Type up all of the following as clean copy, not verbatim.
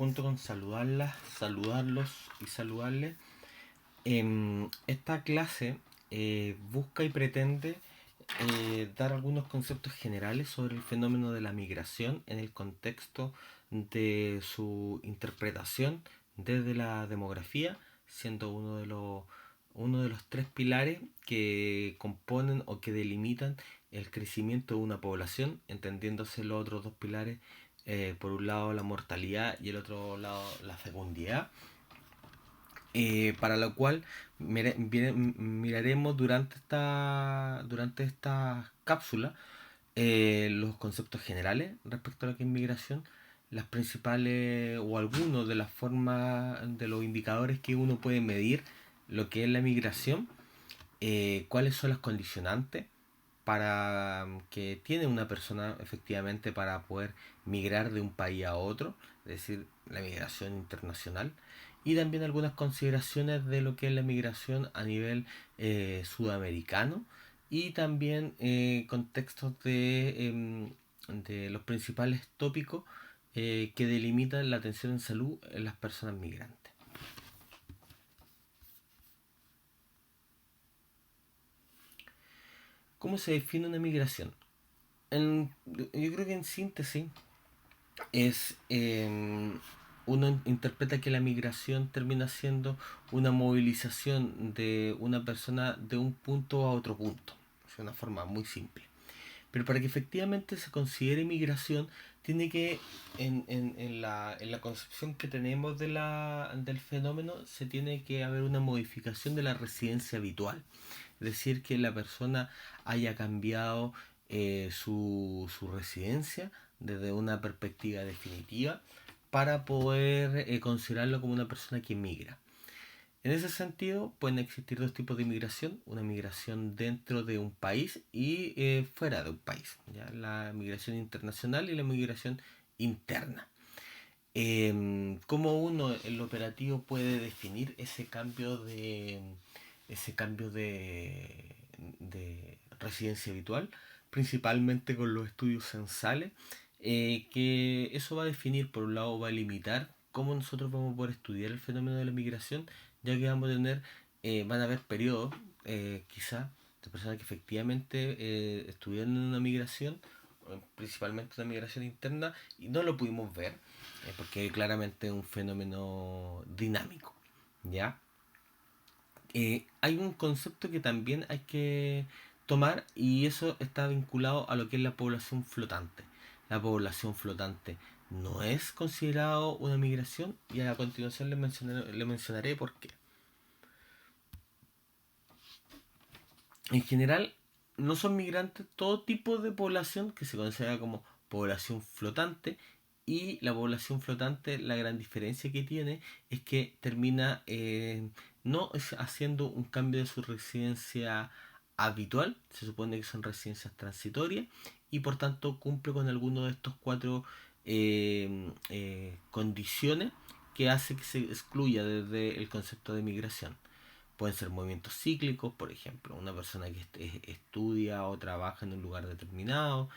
junto con saludarlos y saludarles, esta clase busca y pretende dar algunos conceptos generales sobre el fenómeno de la migración en el contexto de su interpretación desde la demografía, siendo uno de los tres pilares que componen o que delimitan el crecimiento de una población, entendiéndose los otros dos pilares, por un lado la mortalidad y el otro lado la fecundidad, para lo cual miraremos durante esta cápsula los conceptos generales respecto a lo que es migración, las principales o algunos de las formas de los indicadores que uno puede medir lo que es la migración, cuáles son las condicionantes para que tiene una persona efectivamente para poder migrar de un país a otro, es decir, la migración internacional, y también algunas consideraciones de lo que es la migración a nivel sudamericano, y también contextos de los principales tópicos que delimitan la atención en salud en las personas migrantes. ¿Cómo se define una migración? Yo creo que en síntesis es uno interpreta que la migración termina siendo una movilización de una persona de un punto a otro punto. Es una forma muy simple. Pero para que efectivamente se considere migración, tiene que, en la concepción que tenemos del fenómeno, se tiene que haber una modificación de la residencia habitual. Es decir, que la persona haya cambiado su residencia desde una perspectiva definitiva para poder considerarlo como una persona que migra. En ese sentido, pueden existir dos tipos de inmigración: una migración dentro de un país y fuera de un país, ¿ya? La migración internacional y la migración interna. ¿Cómo uno en lo operativo puede definir ese cambio de residencia habitual? Principalmente con los estudios censales, que eso va a definir, por un lado, va a limitar cómo nosotros vamos a poder estudiar el fenómeno de la migración, ya que vamos a tener, van a haber periodos, quizá, de personas que efectivamente estuvieron en una migración, principalmente una migración interna, y no lo pudimos ver, porque claramente es un fenómeno dinámico, ¿ya? Hay un concepto que también hay que tomar, y eso está vinculado a lo que es la población flotante. La población flotante no es considerado una migración, y a continuación le mencionaré por qué. En general, no son migrantes todo tipo de población que se considera como población flotante, y la población flotante, la gran diferencia que tiene es que termina no haciendo un cambio de su residencia habitual, se supone que son residencias transitorias, y por tanto cumple con alguno de estos cuatro condiciones que hace que se excluya desde el concepto de migración. Pueden ser movimientos cíclicos, por ejemplo, una persona que estudia o trabaja en un lugar determinado,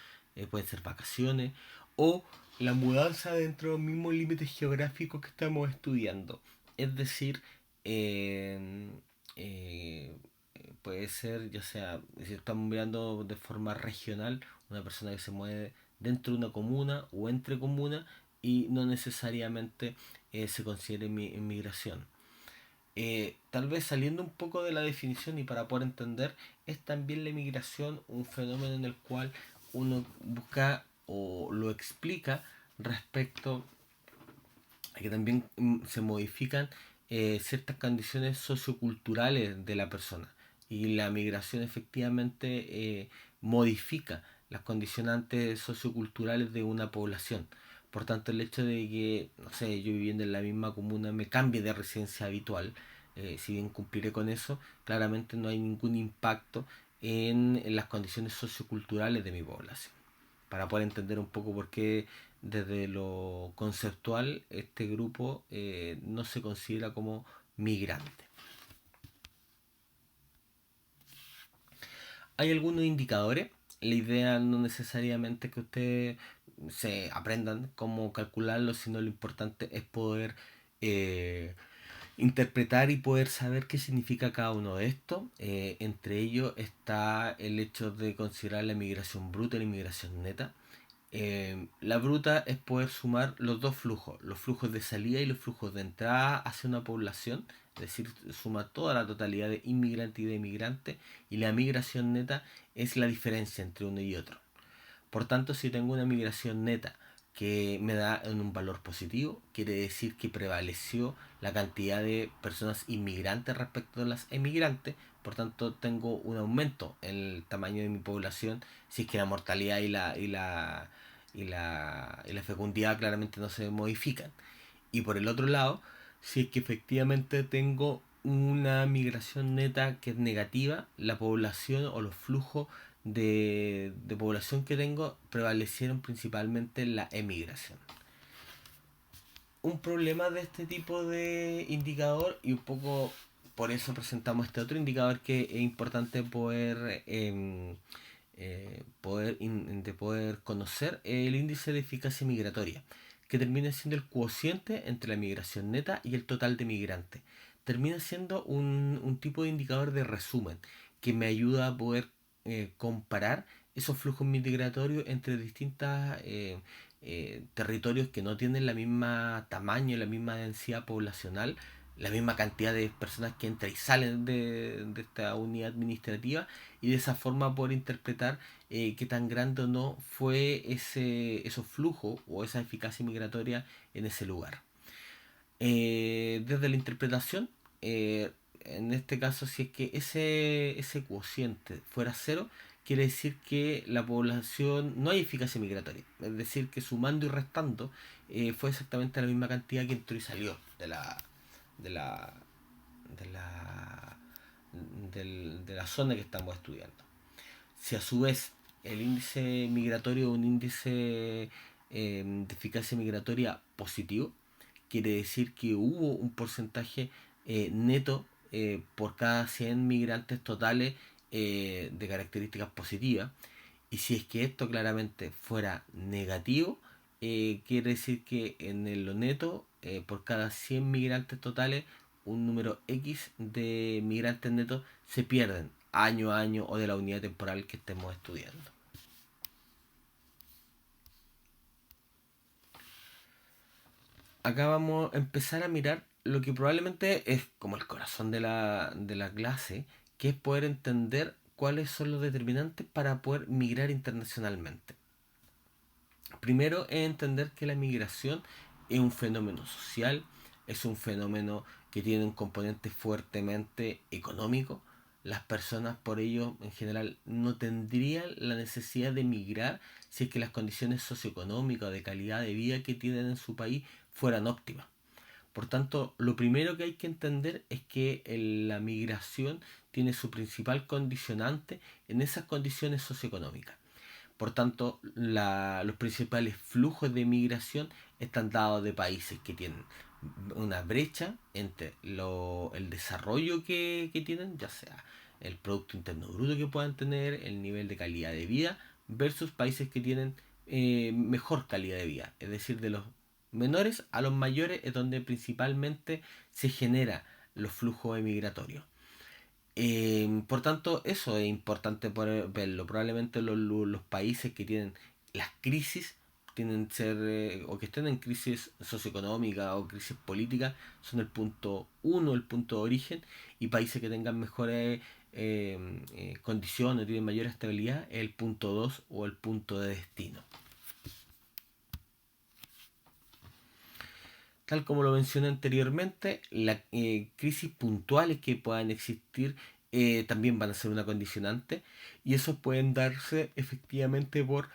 pueden ser vacaciones, o la mudanza dentro de los mismos límites geográficos que estamos estudiando. Es decir, eh, eh, puede ser, ya sea, si estamos mirando de forma regional, una persona que se mueve dentro de una comuna o entre comunas, y no necesariamente se considere inmigración. Tal vez saliendo un poco de la definición y para poder entender, es también la migración un fenómeno en el cual uno busca o lo explica respecto a que también se modifican ciertas condiciones socioculturales de la persona, y la migración efectivamente modifica las condicionantes socioculturales de una población. Por tanto, el hecho de que, no sé, yo viviendo en la misma comuna me cambie de residencia habitual, si bien cumpliré con eso, claramente no hay ningún impacto en las condiciones socioculturales de mi población. Para poder entender un poco por qué desde lo conceptual este grupo no se considera como migrante. Hay algunos indicadores. La idea no necesariamente que usted se aprendan cómo calcularlo, sino lo importante es poder interpretar y poder saber qué significa cada uno de estos. Entre ellos está el hecho de considerar la inmigración bruta y la inmigración neta. La bruta es poder sumar los dos flujos, los flujos de salida y los flujos de entrada hacia una población, es decir, suma toda la totalidad de inmigrantes y de inmigrantes, y la migración neta es la diferencia entre uno y otro. Por tanto, si tengo una migración neta que me da un valor positivo, quiere decir que prevaleció la cantidad de personas inmigrantes respecto a las emigrantes. Por tanto, tengo un aumento en el tamaño de mi población si es que la mortalidad y la fecundidad claramente no se modifican. Y por el otro lado, si es que efectivamente tengo una migración neta que es negativa, la población o los flujos de población que tengo prevalecieron principalmente la emigración. Un problema de este tipo de indicador, y un poco por eso presentamos este otro indicador que es importante poder conocer, el índice de eficacia migratoria, que termina siendo el cociente entre la migración neta y el total de migrantes. Termina siendo un tipo de indicador de resumen que me ayuda a poder comparar esos flujos migratorios entre distintas territorios que no tienen la misma tamaño, la misma densidad poblacional, la misma cantidad de personas que entran y salen de esta unidad administrativa, y de esa forma poder interpretar qué tan grande o no fue esos flujos o esa eficacia migratoria en ese lugar. Desde la interpretación, en este caso, si es que ese cociente fuera cero, quiere decir que la población no hay eficacia migratoria. Es decir, que sumando y restando fue exactamente la misma cantidad que entró y salió de la, de la, de la zona que estamos estudiando. Si a su vez el índice migratorio es un índice de eficacia migratoria positivo, quiere decir que hubo un porcentaje neto por cada 100 migrantes totales de características positivas. Y si es que esto claramente fuera negativo, quiere decir que en lo neto, por cada 100 migrantes totales, un número X de migrantes netos se pierden año a año o de la unidad temporal que estemos estudiando. Acá vamos a empezar a mirar lo que probablemente es como el corazón de la clase, que es poder entender cuáles son los determinantes para poder migrar internacionalmente. Primero es entender que la migración es un fenómeno social, es un fenómeno que tiene un componente fuertemente económico. Las personas por ello en general no tendrían la necesidad de migrar si es que las condiciones socioeconómicas o de calidad de vida que tienen en su país fueran óptimas. Por tanto, lo primero que hay que entender es que la migración tiene su principal condicionante en esas condiciones socioeconómicas. Por tanto, los principales flujos de migración están dados de países que tienen una brecha entre el desarrollo que tienen, ya sea el Producto Interno Bruto que puedan tener, el nivel de calidad de vida, versus países que tienen mejor calidad de vida. Es decir, de los menores a los mayores es donde principalmente se genera los flujos migratorios. Por tanto, eso es importante poder verlo. Probablemente los países que tienen las crisis, tienen ser o que estén en crisis socioeconómica o crisis política, son el punto uno, el punto de origen, y países que tengan mejores condiciones, tienen mayor estabilidad, el punto 2 o el punto de destino. Tal como lo mencioné anteriormente, las crisis puntuales que puedan existir también van a ser una condicionante, y eso pueden darse efectivamente por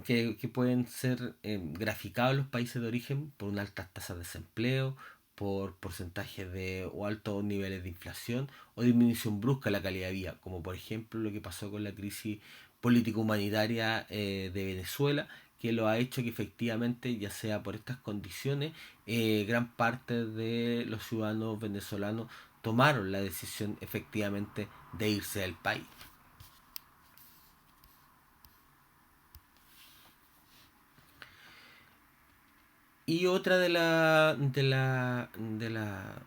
que pueden ser graficados los países de origen por una alta tasa de desempleo, por porcentajes de o altos niveles de inflación o disminución brusca de la calidad de vida, como por ejemplo lo que pasó con la crisis político-humanitaria de Venezuela, que lo ha hecho que efectivamente, ya sea por estas condiciones, gran parte de los ciudadanos venezolanos tomaron la decisión efectivamente de irse del país. Y otra de la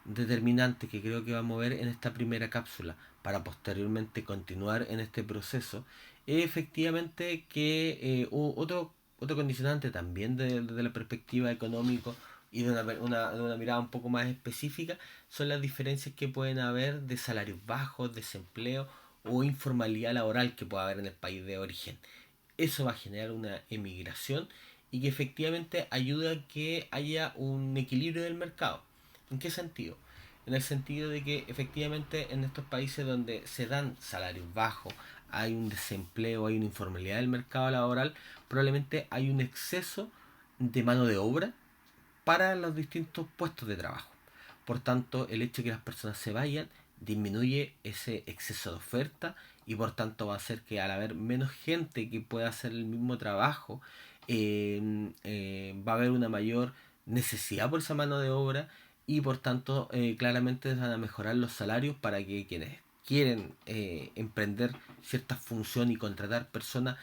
determinante que creo que va a mover en esta primera cápsula para posteriormente continuar en este proceso es efectivamente que otro condicionante también desde la perspectiva económica y de una mirada un poco más específica son las diferencias que pueden haber de salarios bajos, desempleo o informalidad laboral que pueda haber en el país de origen. Eso va a generar una emigración y que efectivamente ayuda a que haya un equilibrio del mercado. ¿En qué sentido? En el sentido de que efectivamente en estos países donde se dan salarios bajos, hay un desempleo, hay una informalidad del mercado laboral, probablemente hay un exceso de mano de obra para los distintos puestos de trabajo. Por tanto, el hecho de que las personas se vayan disminuye ese exceso de oferta y por tanto va a hacer que al haber menos gente que pueda hacer el mismo trabajo, va a haber una mayor necesidad por esa mano de obra y por tanto claramente van a mejorar los salarios para que quienes quieren emprender cierta función y contratar personas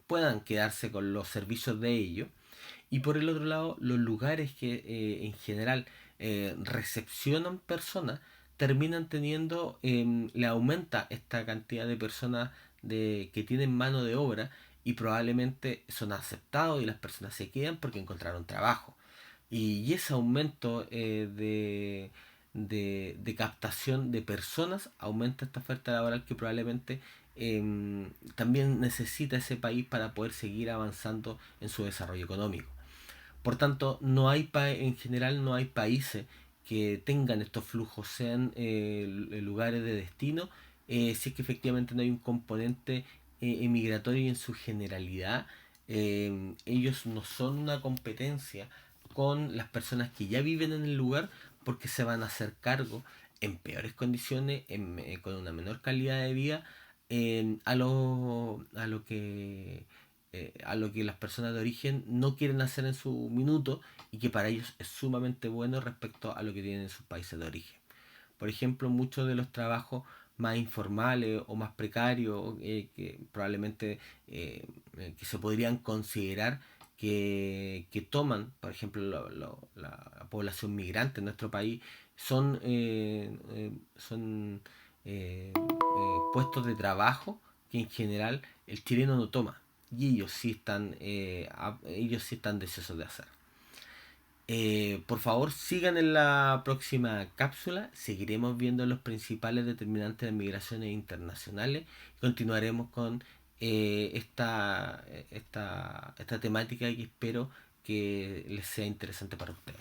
puedan quedarse con los servicios de ellos. Y por el otro lado, los lugares que en general recepcionan personas terminan teniendo, le aumenta esta cantidad de personas que tienen mano de obra y probablemente son aceptados y las personas se quedan porque encontraron trabajo. Y ese aumento de captación de personas aumenta esta oferta laboral que probablemente también necesita ese país para poder seguir avanzando en su desarrollo económico. Por tanto, en general no hay países que tengan estos flujos, sean lugares de destino, si es que efectivamente no hay un componente emigratorio en su generalidad. Ellos no son una competencia con las personas que ya viven en el lugar porque se van a hacer cargo en peores condiciones, con una menor calidad de vida, a lo que las personas de origen no quieren hacer en su minuto y que para ellos es sumamente bueno respecto a lo que tienen en sus países de origen. Por ejemplo, muchos de los trabajos más informales o más precarios que probablemente que se podrían considerar que toman, por ejemplo, la población migrante en nuestro país, son puestos de trabajo que en general el chileno no toma y ellos sí están deseosos de hacer. Por favor, sigan en la próxima cápsula. Seguiremos viendo los principales determinantes de migraciones internacionales. Continuaremos con esta temática que espero que les sea interesante para ustedes.